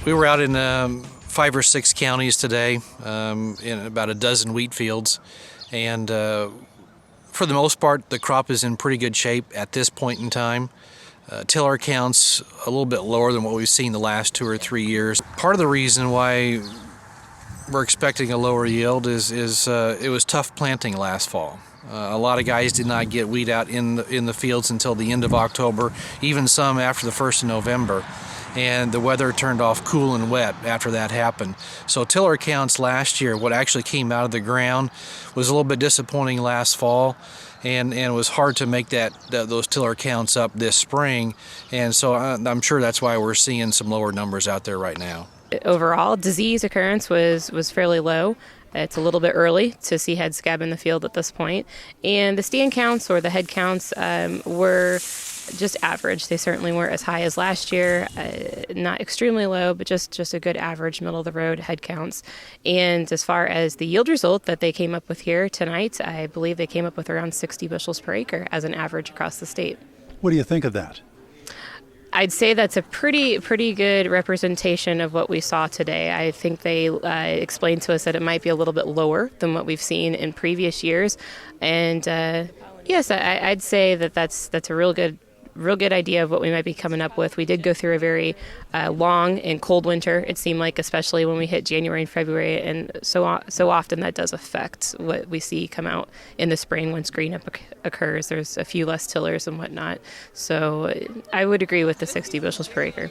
We were out in 5 or 6 counties today, in about a dozen wheat fields, and for the most part, the crop is in pretty good shape at this point in time. Tiller count's a little bit lower than what we've seen the last 2 or 3 years. Part of the reason why we're expecting a lower yield is it was tough planting last fall. A lot of guys did not get wheat out in the fields until the end of October, even some after the 1st of November. And the weather turned off cool and wet after that happened. So tiller counts last year, what actually came out of the ground, was a little bit disappointing last fall, and it was hard to make those tiller counts up this spring. And so I'm sure that's why we're seeing some lower numbers out there right now. Overall, disease occurrence was fairly low. It's a little bit early to see head scab in the field at this point. And the stand counts or the head counts were just average. They certainly weren't as high as last year, not extremely low, but just a good average, middle of the road head counts. And as far as the yield result that they came up with here tonight, I believe they came up with around 60 bushels per acre as an average across the state. What do you think of that? I'd say that's a pretty good representation of what we saw today. I think they explained to us that it might be a little bit lower than what we've seen in previous years. And yes, I'd say that's a real good idea of what we might be coming up with. We did go through a very long and cold winter, it seemed like, especially when we hit January and February, and so often that does affect what we see come out in the spring when green up occurs. There's a few less tillers and whatnot. So I would agree with the 60 bushels per acre.